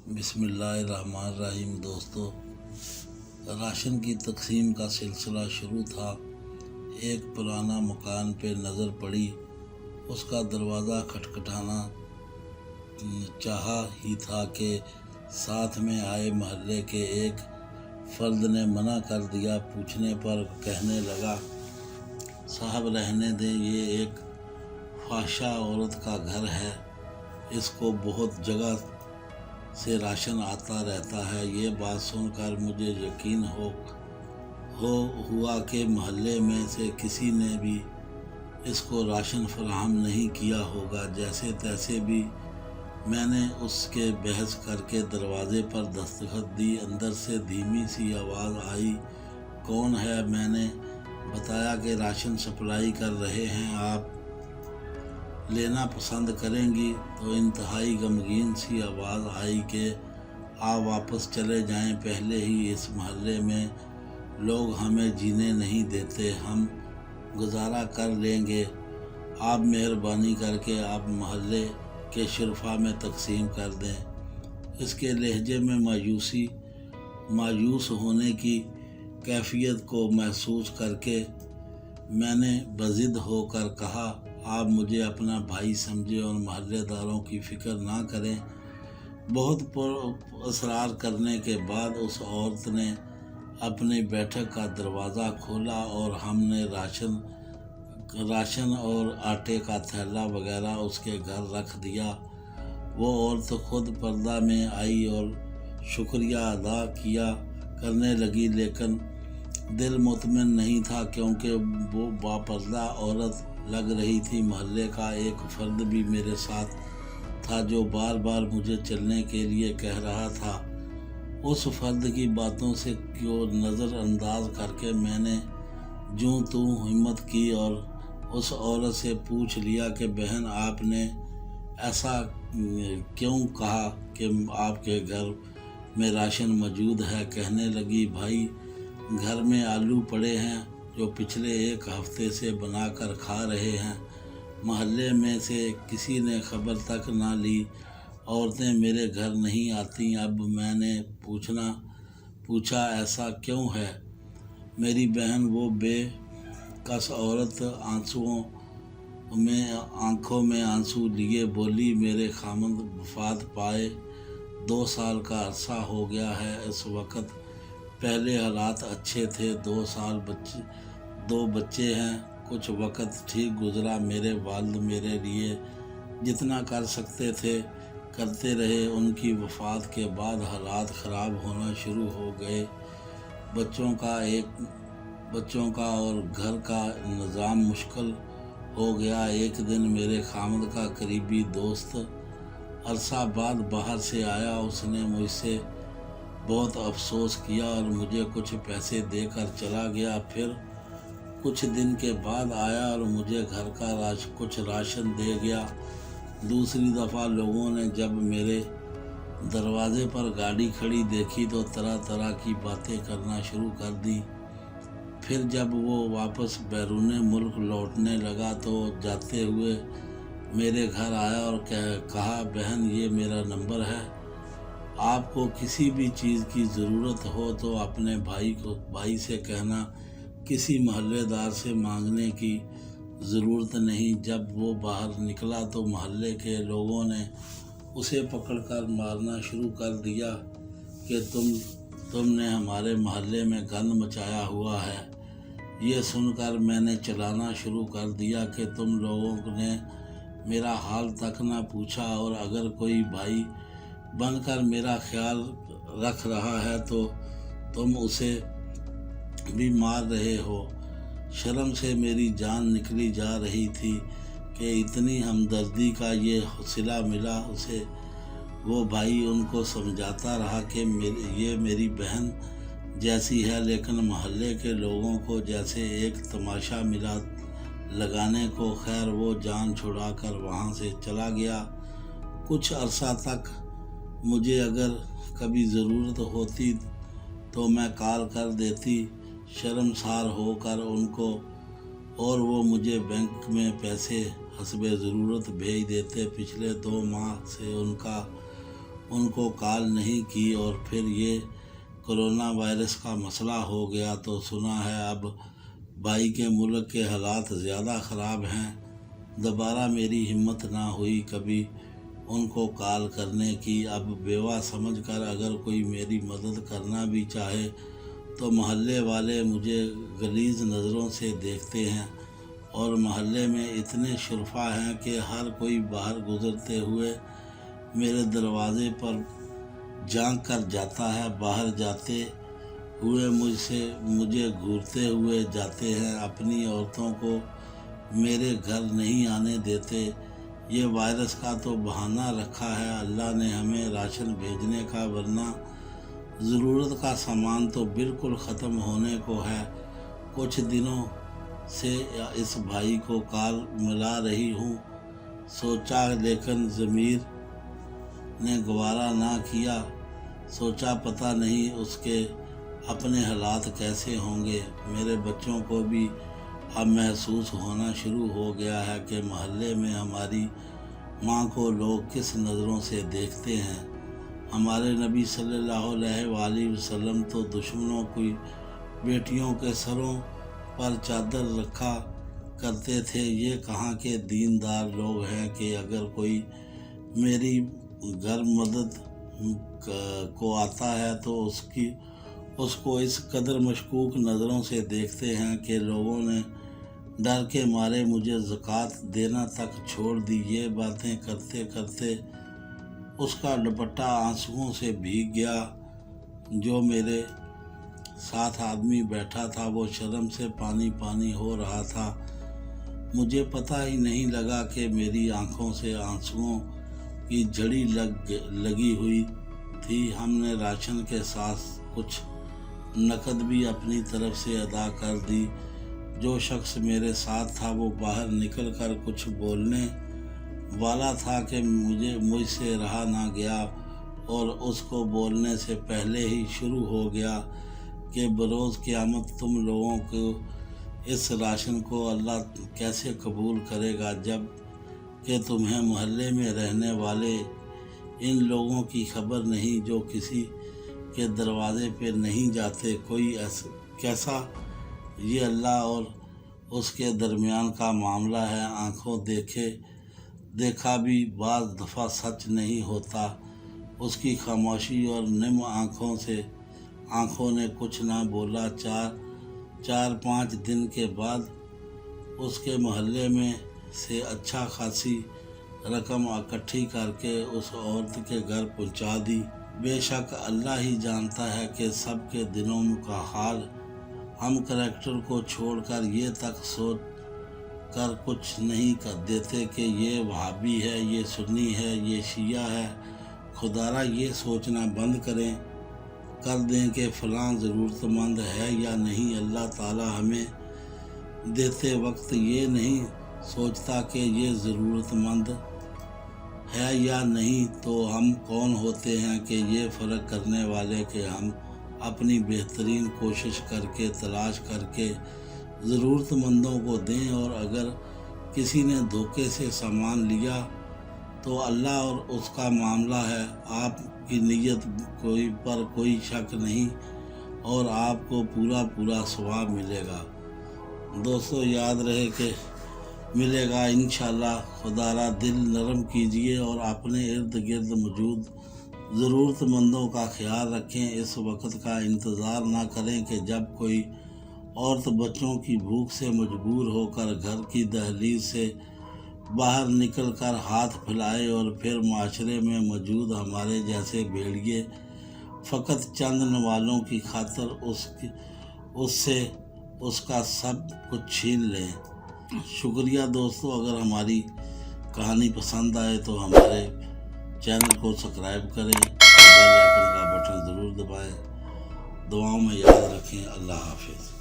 बिस्मिल्लाहिर्रहमानिर्रहीम। दोस्तों, राशन की तकसीम का सिलसिला शुरू था। एक पुराना मकान पे नज़र पड़ी, उसका दरवाज़ा खटखटाना चाहा ही था कि साथ में आए मोहल्ले के एक फ़र्द ने मना कर दिया। पूछने पर कहने लगा, साहब रहने दें, ये एक फाहिशा औरत का घर है, इसको बहुत जगह से राशन आता रहता है। ये बात सुनकर मुझे यकीन हुआ कि मोहल्ले में से किसी ने भी इसको राशन फराहम नहीं किया होगा। जैसे तैसे भी मैंने उसके बहस करके दरवाजे पर दस्तखत दी। अंदर से धीमी सी आवाज़ आई, कौन है? मैंने बताया कि राशन सप्लाई कर रहे हैं, आप लेना पसंद करेंगी? तो इंतहाई गमगीन सी आवाज़ आई कि आप वापस चले जाएं, पहले ही इस मोहल्ले में लोग हमें जीने नहीं देते, हम गुजारा कर लेंगे। आप मेहरबानी करके आप मोहल्ले के शुरफा में तकसीम कर दें। इसके लहजे में मायूस होने की कैफियत को महसूस करके मैंने बज़िद होकर कहा, आप मुझे अपना भाई समझे और मोहल्लेदारों की फ़िक्र ना करें। बहुत असरार करने के बाद उस औरत ने अपनी बैठक का दरवाज़ा खोला और हमने राशन और आटे का थैला वगैरह उसके घर रख दिया। वो औरत खुद पर्दा में आई और शुक्रिया अदा करने लगी, लेकिन दिल मुतमिन नहीं था क्योंकि वो बापर्दा औरत लग रही थी। मोहल्ले का एक फ़र्द भी मेरे साथ था जो बार बार मुझे चलने के लिए कह रहा था। उस फ़र्द की बातों से क्यों नज़रअंदाज करके मैंने यूं तूं हिम्मत की और उस औरत से पूछ लिया कि बहन, आपने ऐसा क्यों कहा कि आपके घर में राशन मौजूद है? कहने लगी, भाई घर में आलू पड़े हैं जो पिछले एक हफ्ते से बनाकर खा रहे हैं। मोहल्ले में से किसी ने खबर तक ना ली। औरतें मेरे घर नहीं आती। अब मैंने पूछा ऐसा क्यों है? मेरी बहन वो बेकस औरत आंखों में आंसू लिए बोली, मेरे खामद वफात पाए 2 साल का अरसा हो गया है। इस वक्त पहले हालात अच्छे थे, 2 बच्चे हैं। कुछ वक्त ठीक गुजरा। मेरे वालिद मेरे लिए जितना कर सकते थे करते रहे। उनकी वफ़ात के बाद हालात ख़राब होना शुरू हो गए। बच्चों का और घर का निज़ाम मुश्किल हो गया। एक दिन मेरे खामद का करीबी दोस्त अरसा बाद बाहर से आया। उसने मुझसे बहुत अफसोस किया और मुझे कुछ पैसे देकर चला गया। फिर कुछ दिन के बाद आया और मुझे घर का कुछ राशन दे गया। दूसरी दफ़ा लोगों ने जब मेरे दरवाज़े पर गाड़ी खड़ी देखी तो तरह तरह की बातें करना शुरू कर दी। फिर जब वो वापस बैरूने मुल्क लौटने लगा तो जाते हुए मेरे घर आया और कहा, बहन ये मेरा नंबर है, आपको किसी भी चीज़ की ज़रूरत हो तो अपने भाई से कहना, किसी मोहल्लेदार से मांगने की ज़रूरत नहीं। जब वो बाहर निकला तो मोहल्ले के लोगों ने उसे पकड़कर मारना शुरू कर दिया कि तुमने हमारे मोहल्ले में गंद मचाया हुआ है। ये सुनकर मैंने चलाना शुरू कर दिया कि तुम लोगों ने मेरा हाल तक ना पूछा और अगर कोई भाई बनकर मेरा ख्याल रख रहा है तो तुम उसे भी मार रहे हो। शर्म से मेरी जान निकली जा रही थी कि इतनी हमदर्दी का ये सिला मिला उसे। वो भाई उनको समझाता रहा कि ये मेरी बहन जैसी है, लेकिन मोहल्ले के लोगों को जैसे एक तमाशा मिला लगाने को। खैर वो जान छुड़ाकर वहाँ से चला गया। कुछ अरसा तक मुझे अगर कभी ज़रूरत होती तो मैं कॉल कर देती शर्मसार होकर उनको, और वो मुझे बैंक में पैसे हस्बे ज़रूरत भेज देते। पिछले 2 माह से उनका ان کو کال نہیں کی اور پھر یہ کرونا وائرس کا مسئلہ ہو گیا تو سنا ہے اب بھائی کے ملک کے حالات زیادہ خراب ہیں۔ دوبارہ میری ہمت نہ ہوئی کبھی ان کو کال کرنے کی۔ اب بیوہ سمجھ کر اگر کوئی میری مدد کرنا بھی چاہے تو محلے والے مجھے غلیظ نظروں سے دیکھتے ہیں، اور محلے میں اتنے شرفا ہیں کہ ہر کوئی باہر گزرتے ہوئے میرے دروازے پر جھانک کر جاتا ہے، باہر جاتے ہوئے مجھے گھورتے ہوئے جاتے ہیں، اپنی عورتوں کو میرے گھر نہیں آنے دیتے۔ یہ وائرس کا تو بہانہ رکھا ہے اللہ نے ہمیں راشن بھیجنے کا، ورنہ ضرورت کا سامان تو بالکل ختم ہونے کو ہے۔ کچھ دنوں سے اس بھائی کو کال ملا رہی ہوں، سوچا لیکن ضمیر نے گوارا نہ کیا۔ سوچا پتہ نہیں اس کے اپنے حالات کیسے ہوں گے۔ میرے بچوں کو بھی اب محسوس ہونا شروع ہو گیا ہے کہ محلے میں ہماری ماں کو لوگ کس نظروں سے دیکھتے ہیں۔ ہمارے نبی صلی اللہ علیہ وآلہ وسلم تو دشمنوں کی بیٹیوں کے سروں پر چادر رکھا کرتے تھے۔ یہ کہاں کے دیندار لوگ ہیں کہ اگر کوئی میری گھر مدد کو آتا ہے تو اس کو اس قدر مشکوک نظروں سے دیکھتے ہیں کہ لوگوں نے ڈر کے مارے مجھے زکوٰۃ دینا تک چھوڑ دی۔ یہ باتیں کرتے کرتے اس کا دوپٹہ آنسوؤں سے بھیگ گیا۔ جو میرے ساتھ آدمی بیٹھا تھا وہ شرم سے پانی پانی ہو رہا تھا۔ مجھے پتہ ہی نہیں لگا کہ میری آنکھوں سے آنسوؤں کی جھڑی لگی ہوئی تھی۔ ہم نے راشن کے ساتھ کچھ نقد بھی اپنی طرف سے ادا کر دی۔ جو شخص میرے ساتھ تھا وہ باہر نکل کر کچھ بولنے والا تھا کہ مجھ سے رہا نہ گیا، اور اس کو بولنے سے پہلے ہی شروع ہو گیا کہ بروز قیامت تم لوگوں کو اس راشن کو اللہ کیسے قبول کرے گا، جب کہ تمہیں محلے میں رہنے والے ان لوگوں کی خبر نہیں جو کسی کے دروازے پہ نہیں جاتے۔ کوئی کیسا یہ اللہ اور اس کے درمیان کا معاملہ ہے۔ آنکھوں دیکھا بھی بعض دفعہ سچ نہیں ہوتا۔ اس کی خاموشی اور نم آنکھوں نے کچھ نہ بولا۔ 4-5 دن کے بعد اس کے محلے میں سے اچھا خاصی رقم اکٹھی کر کے اس عورت کے گھر پہنچا دی۔ بے شک اللہ ہی جانتا ہے کہ سب کے دلوں کا حال۔ ہم کریکٹر کو چھوڑ کر یہ تک سوچ کر کچھ نہیں کر دیتے کہ یہ وہابی ہے، یہ سنی ہے، یہ شیعہ ہے۔ خدارا یہ سوچنا بند کر دیں کہ فلاں ضرورت مند ہے یا نہیں۔ اللہ تعالی ہمیں دیتے وقت یہ نہیں سوچتا کہ یہ ضرورت مند ہے یا نہیں، تو ہم کون ہوتے ہیں کہ یہ فرق کرنے والے کہ ہم اپنی بہترین کوشش کر کے تلاش کر کے ضرورت مندوں کو دیں، اور اگر کسی نے دھوکے سے سامان لیا تو اللہ اور اس کا معاملہ ہے۔ آپ کی نیت پر کوئی شک نہیں، اور آپ کو پورا ثواب ملے گا۔ دوستو یاد رہے کہ ملے گا انشاءاللہ۔ خدارا دل نرم کیجئے اور اپنے ارد گرد موجود ضرورت مندوں کا خیال رکھیں۔ اس وقت کا انتظار نہ کریں کہ جب کوئی عورت بچوں کی بھوک سے مجبور ہو کر گھر کی دہلیز سے باہر نکل کر ہاتھ پھیلائے، اور پھر معاشرے میں موجود ہمارے جیسے بھیڑیے فقط چند نوالوں کی خاطر اس سے اس کا سب کچھ چھین لیں۔ شکریہ دوستو، اگر ہماری کہانی پسند آئے تو ہمارے چینل کو سبسکرائب کریں اور بیل آئیکن کا بٹن ضرور دبائیں۔ دعاؤں میں یاد رکھیں۔ اللہ حافظ۔